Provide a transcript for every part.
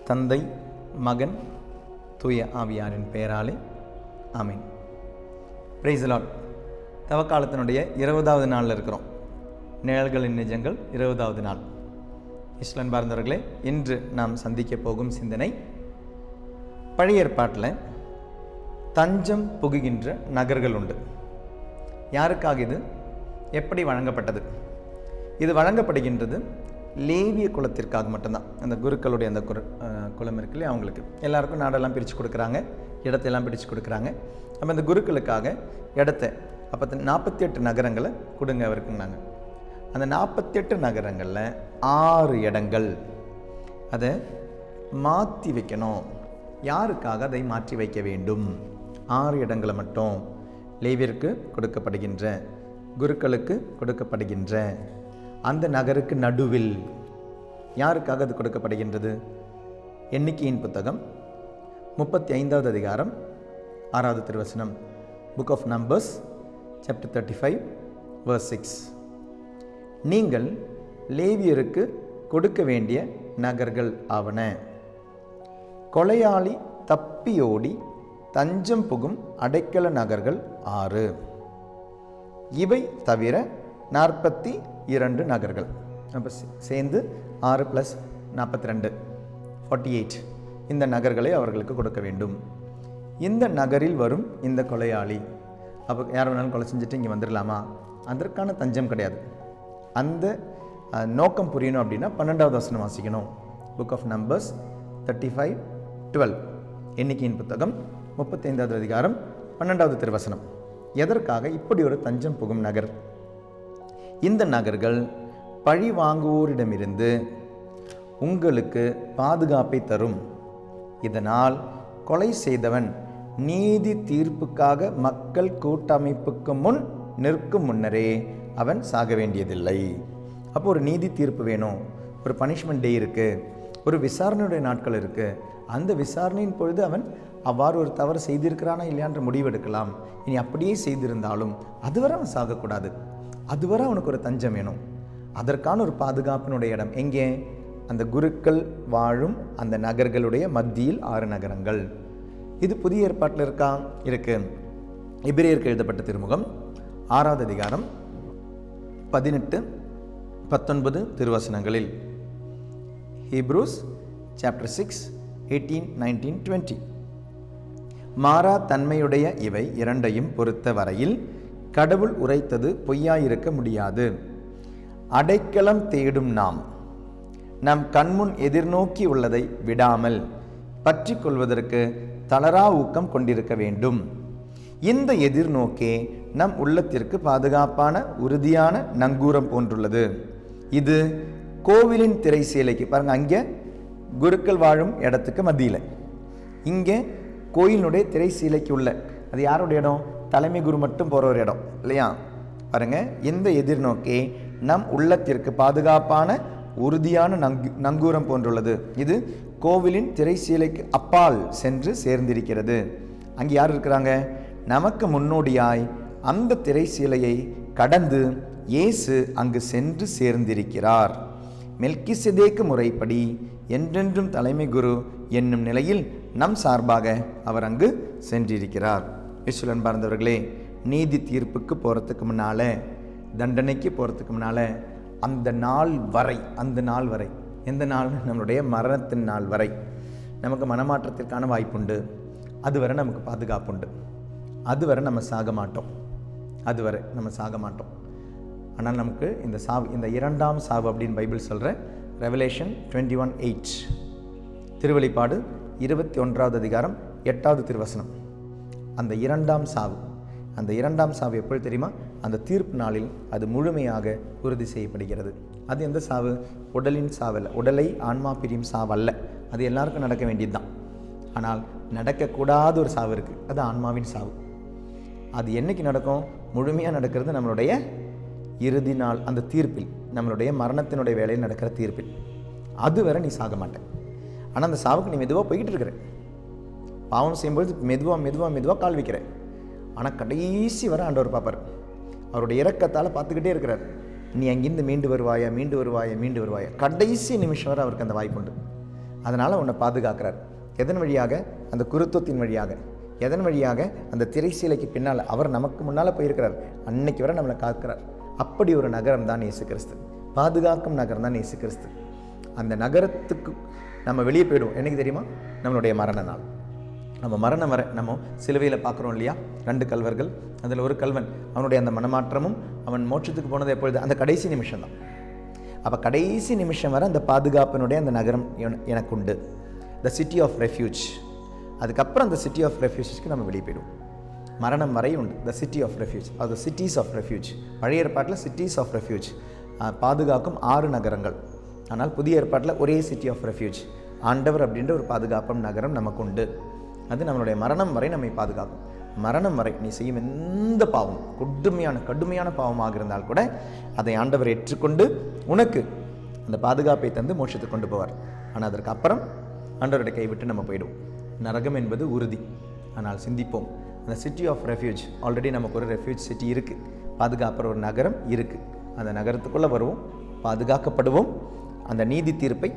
தந்தை, மகன், தூய ஆவியாரின் பெயராலே ஆமீன். Praise the Lord. தவக்காலத்தினுடைய 20வது நாளில் இருக்கிறோம். நிழல்களின் நிஜங்கள் 20வது நாள். இஸ்லான் பார்ந்தவர்களே, இன்று நாம் சந்திக்க போகும் சிந்தனை, பழைய ஏற்பாட்டில் தஞ்சம் புகுகின்ற நகர்கள் உண்டு. யாருக்காக இது எப்படி வழங்கப்பட்டது? இது வழங்கப்படுகின்றது லேவிய குலத்திற்காக மட்டும்தான். அந்த குருக்களுடைய அந்த குலம் இருக்குல்லையே, அவங்களுக்கு எல்லாருக்கும் நாடெல்லாம் பிரித்து கொடுக்குறாங்க, இடத்தையெல்லாம் பிரித்து கொடுக்குறாங்க. அப்போ அந்த குருக்களுக்காக இடத்த அப்போ 48 நகரங்களை கொடுங்க அவருக்குன்னாங்க. அந்த 48 நகரங்களில் 6 இடங்கள் அதை மாற்றி வைக்கணும். யாருக்காக அதை மாற்றி வைக்க வேண்டும்? 6 இடங்களை மட்டும் லேவியருக்கு கொடுக்கப்படுகின்ற, குருக்களுக்கு கொடுக்கப்படுகின்ற அந்த நகருக்கு நடுவில் யாருக்காக அது கொடுக்கப்படுகின்றது? எண்ணிக்கையின் புத்தகம் 35வது அதிகாரம் 6வது திருவசனம், book of Numbers chapter 35 verse 6. நீங்கள் லேவியருக்கு கொடுக்க வேண்டிய நகர்கள் ஆவன: கொலையாளி தப்பியோடி தஞ்சம் புகும் அடைக்கல நகர்கள் 6. இவை தவிர 42 நகர்கள். அப்போ சேர்ந்து 6 + 42 48 இந்த நகர்களை அவர்களுக்கு கொடுக்க வேண்டும். இந்த நகரில் வரும் இந்த கொலையாளி, அப்போ யார் வேணாலும் கொலை செஞ்சுட்டு இங்கே வந்துடலாமா? அதற்கான தஞ்சம் கிடையாது. அந்த நோக்கம் புரியணும் அப்படின்னா 12வது வசனம் வாசிக்கணும். Book of numbers 35:12. எண்ணிக்கையின் புத்தகம் 35வது அதிகாரம் 12வது திருவசனம். எதற்காக இப்படி ஒரு தஞ்சம் புகும் நகர்? இந்த நகர்கள் பழி வாங்குவோரிடமிருந்து உங்களுக்கு பாதுகாப்பை தரும். இதனால் கொலை செய்தவன் நீதி தீர்ப்புக்காக மக்கள் கூட்டமைப்புக்கு முன் நிற்கும் முன்னரே அவன் சாக வேண்டியதில்லை. அப்போ ஒரு நீதி தீர்ப்பு வேணும், ஒரு பனிஷ்மெண்ட் டே இருக்குது, ஒரு விசாரணையுடைய நாட்கள் இருக்குது. அந்த விசாரணையின் பொழுது அவன் அவ்வாறு ஒரு தவறு செய்திருக்கிறானா இல்லையான்ற முடிவெடுக்கலாம். இனி அப்படியே செய்திருந்தாலும் அதுவரை அவன் சாகக்கூடாது. அதுவரை அவனுக்கு ஒரு தஞ்சம் வேணும். அதற்கான ஒரு பாதுகாப்பினுடைய இடம் எங்கே? அந்த குருக்கள் வாழும் அந்த நகர்களுடைய மத்தியில் 6 நகரங்கள். இது புதிய ஏற்பாட்டில் இருக்கா? இருக்கு. எபிரேயருக்கு எழுதப்பட்ட திருமுகம் 6வது அதிகாரம் 18-19 திருவசனங்களில், ஹீப்ரூஸ் சாப்டர் 6 18, 19, 20. மாறா தன்மையுடைய இவை இரண்டையும் பொறுத்த வரையில் கடவுள் உரைத்தது பொய்யாயிருக்க முடியாது. அடைக்கலம் தேடும் நாம் நம் கண்முன் எதிர்நோக்கி உள்ளதை விடாமல் பற்றி கொள்வதற்கு தளரா ஊக்கம் கொண்டிருக்க வேண்டும். இந்த எதிர்நோக்கே நம் உள்ளத்திற்கு பாதுகாப்பான உறுதியான நங்கூரம் போன்றுள்ளது. இது கோவிலின் திரை சீலைக்கு பாருங்க, அங்கே குருக்கள் வாழும் இடத்துக்கு மத்தியில், இங்கே கோயிலினுடைய திரை சீலைக்கு உள்ள, அது யாருடைய இடம்? தலைமை குரு மட்டும் போகிற ஒரு இடம் இல்லையா? பாருங்க, இந்த எதிர்நோக்கே நம் உள்ளத்திற்கு பாதுகாப்பான உறுதியான நங்கூரம் போன்றுள்ளது. இது கோவிலின் திரை சீலைக்கு அப்பால் சென்று சேர்ந்திருக்கிறது. அங்கே யார் இருக்கிறாங்க? நமக்கு முன்னோடியாய் அந்த திரை சீலையை கடந்து இயேசு அங்கு சென்று சேர்ந்திருக்கிறார். மெல்கிசேதேக்கு முறைப்படி என்றென்றும் தலைமை குரு என்னும் நிலையில் நம் சார்பாக அவர் அங்கு சென்றிருக்கிறார். இஸ்லான் பார்ந்தவர்களே, நீதி தீர்ப்புக்கு போகிறதுக்கு முன்னால், தண்டனைக்கு போகிறதுக்கு முன்னால், அந்த நாள் வரை எந்த நாள்? நம்மளுடைய மரணத்தின் நாள் வரை நமக்கு மனமாற்றத்திற்கான வாய்ப்புண்டு. அதுவரை நமக்கு பாதுகாப்புண்டு. அதுவரை நம்ம சாக மாட்டோம். ஆனால் நமக்கு இந்த சாவு, இந்த 2ஆம் சாவு அப்படின்னு பைபிள் சொல்கிற ரெவலேஷன் 21:8, திருவெளிப்பாடு 21வது அதிகாரம் 8வது திருவசனம். அந்த 2ஆம் சாவு எப்படி தெரியுமா? அந்த தீர்ப்பு நாளில் அது முழுமையாக உறுதி செய்யப்படுகிறது. அது எந்த சாவு? உடலின் சாவல்ல, உடலை ஆன்மா பிரியும் சாவல்ல. அது எல்லாருக்கும் நடக்க வேண்டியது தான். ஆனால் நடக்கக்கூடாத ஒரு சாவு இருக்குது, அது ஆன்மாவின் சாவு. அது என்னைக்கு நடக்கும்? முழுமையாக நடக்கிறது நம்மளுடைய இறுதி நாள், அந்த தீர்ப்பில், நம்மளுடைய மரணத்தினுடைய வேலையில் நடக்கிற தீர்ப்பில். அதுவரை நீ சாக மாட்டேன். ஆனால் அந்த சாவுக்கு நீ மெதுவாக போய்கிட்டு இருக்கிற, பாவம் செய்யும்போது மெதுவாக கால் வைக்கிற. ஆனால் கடைசி வரை ஆண்டவர் பார்ப்பார். அவருடைய இரக்கத்தால் பார்த்துக்கிட்டே இருக்கிறார். நீ அங்கிருந்து மீண்டு வருவாயா, கடைசி நிமிஷம் வரை அவருக்கு அந்த வாய்ப்பு உண்டு. அதனால் உன்னை பாதுகாக்கிறார். எதன் வழியாக? அந்த குருத்துவத்தின் வழியாக. எதன் வழியாக? அந்த திரைச்சீலைக்கு பின்னால் அவர் நமக்கு முன்னால் போயிருக்கிறார். அன்னைக்கு வரை நம்மளை காக்கிறார். அப்படி ஒரு நகரம் தான் இயேசு கிறிஸ்து. பாதுகாக்கும் நகரம் தான் இயேசு கிறிஸ்து. அந்த நகரத்துக்கு நம்ம வெளியே போயிடுவோம். என்னைக்கு தெரியுமா? நம்மளுடைய மரண நாள். நம்ம மரணம் வரை நம்ம சிலுவையில் பார்க்குறோம் இல்லையா? 2 கல்வர்கள். அதில் ஒரு கல்வன் அவனுடைய அந்த மனமாற்றமும் அவன் மோட்சத்துக்கு போனது எப்பொழுது? அந்த கடைசி நிமிஷம் தான். அப்போ கடைசி நிமிஷம் வரை அந்த பாதுகாப்பினுடைய அந்த நகரம் எனக்கு உண்டு, த சிட்டி ஆஃப் ரெஃப்யூஜ். அதுக்கப்புறம் அந்த சிட்டி ஆஃப் ரெஃப்யூஜ்க்கு நம்ம வெளியே போயிடுவோம். மரணம் வரை உண்டு த சிட்டி ஆஃப் ரெஃப்யூஜ், அது சிட்டிஸ் ஆஃப் ரெஃப்யூஜ். பழைய ஏற்பாட்டில் சிட்டிஸ் ஆஃப் ரெஃப்யூஜ், பாதுகாக்கும் 6 நகரங்கள். ஆனால் புதிய ஏற்பாட்டில் ஒரே சிட்டி ஆஃப் ரெஃப்யூஜ், ஆண்டவர் அப்படின்ற ஒரு பாதுகாப்பும் நகரம் நமக்கு உண்டு. அது நம்மளுடைய மரணம் வரை நம்மை பாதுகாக்கும். மரணம் வரை நீ செய்யும் எந்த பாவம், கடுமையான பாவமாக இருந்தால் கூட அதை ஆண்டவர் ஏற்றுக்கொண்டு உனக்கு அந்த பாதுகாப்பை தந்து மோட்சத்துக்கு கொண்டு போவார். ஆனால் அதற்கு அப்புறம் ஆண்டவருடைய கைவிட்டு நம்ம போயிடுவோம். நரகம் என்பது உறுதி. ஆனால் சிந்திப்போம், அந்த சிட்டி ஆஃப் ரெஃப்யூஜ், ஆல்ரெடி நமக்கு ஒரு ரெஃப்யூஜ் சிட்டி இருக்குது, பாதுகாப்புற ஒரு நகரம் இருக்குது. அந்த நகரத்துக்குள்ளே வருவோம், பாதுகாக்கப்படுவோம். அந்த நீதி தீர்ப்பை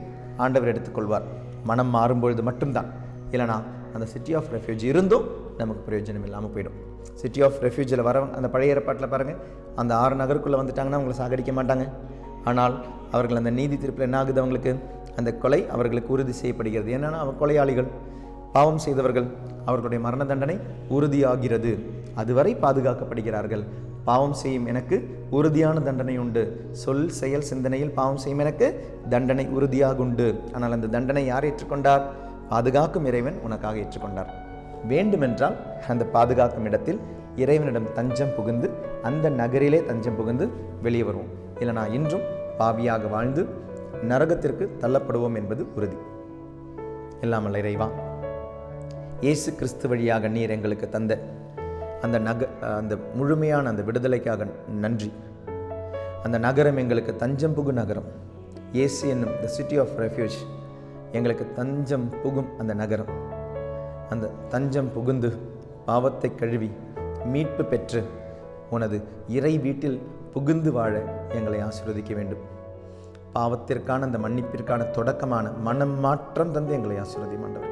ஆண்டவர் எடுத்துக்கொள்வார். மனம் மாறும்பொழுது மட்டும்தான். இல்லைனா அந்த சிட்டி ஆஃப் ரெஃப்யூஜ் இருந்தும் நமக்கு பிரயோஜனம் இல்லாமல் போயிடும். சிட்டி ஆஃப் ரெஃப்யூஜில் வரவங்க அந்த பழைய ஏற்பாட்டில் பாருங்கள், அந்த 6 நகருக்குள்ளே வந்துட்டாங்கன்னா அவங்களை சாகடிக்க மாட்டாங்க. ஆனால் அவர்கள் அந்த நீதி தீர்ப்பில் என்ன ஆகுது? அவங்களுக்கு அந்த கொலை அவர்களுக்கு உறுதி செய்யப்படுகிறது. என்னென்னா அவர் கொலையாளிகள், பாவம் செய்தவர்கள், அவர்களுடைய மரண தண்டனை உறுதியாகிறது. அதுவரை பாதுகாக்கப்படுகிறார்கள். பாவம் செய்யும் எனக்கு உறுதியான தண்டனை உண்டு, சொல் செயல் சிந்தனையில் பாவம் செய்யும் எனக்கு தண்டனை உறுதியாக உண்டு. ஆனால் அந்த தண்டனை யார் ஏற்றுக்கொண்டார்? பாதுகாக்கும் இறைவன் உனக்காக ஏற்றுக்கொண்டார். வேண்டுமென்றால் அந்த பாதுகாக்கும் இடத்தில் இறைவனிடம் தஞ்சம் புகுந்து அந்த நகரிலே தஞ்சம் புகுந்து வெளியே வருவோம். இல்லைனா இன்றும் பாவியாக வாழ்ந்து நரகத்திற்கு தள்ளப்படுவோம் என்பது உறுதி. இல்லாமல் இறைவா, இயேசு கிறிஸ்து வழியாக நீர் எங்களுக்கு தந்த அந்த முழுமையான அந்த விடுதலைக்காக நன்றி. அந்த நகரம் எங்களுக்கு தஞ்சம் புகு நகரம். இயேசு என்னும் த சிட்டி ஆஃப் ரெஃப்யூஜ் எங்களுக்கு தஞ்சம் புகும் அந்த நகரம். அந்த தஞ்சம் புகுந்து பாவத்தை கழுவி மீட்பு பெற்று உனது இறை வீட்டில் புகுந்து வாழ எங்களை ஆசீர்வதிக்க வேண்டும். பாவத்திற்கான அந்த மன்னிப்பிற்கான தொடக்கமான மனம் மாற்றம் தந்து எங்களை ஆசீர்வதி ஆண்டவரே.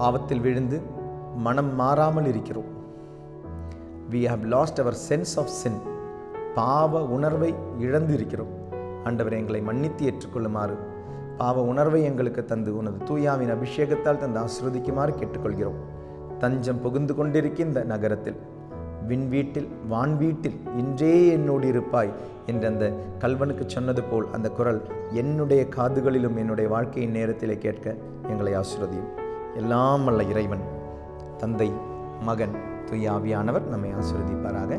பாவத்தில் விழுந்து மனம் மாறாமல் இருக்கிறோம். We have lost our sense of sin. பாவ உணர்வை இழந்து இருக்கிறோம். ஆண்டவரே, எங்களை மன்னித்து ஏற்றுக்கொள்ளுமாறு, பாவ உணர்வை எங்களுக்கு தந்து உனது தூயாவின் அபிஷேகத்தால் தந்து ஆசீர்வதிக்குமாறு கேட்டுக்கொள்கிறோம். தஞ்சம் புகுந்து கொண்டிருக்கின்ற நகரத்தில், விண்வீட்டில், வான்வீட்டில் இன்றே என்னோடு இருப்பாய் என்ற அந்த கல்வனுக்கு சொன்னது போல் அந்த குரல் என்னுடைய காதுகளிலும் என்னுடைய வாழ்க்கையின் நேரத்திலே கேட்க எங்களை ஆசீர்வதியும். எல்லாம் வல்ல இறைவன், தந்தை, மகன், தூய ஆவியானவர் நம்மை ஆசீர்வதிப்பாராக.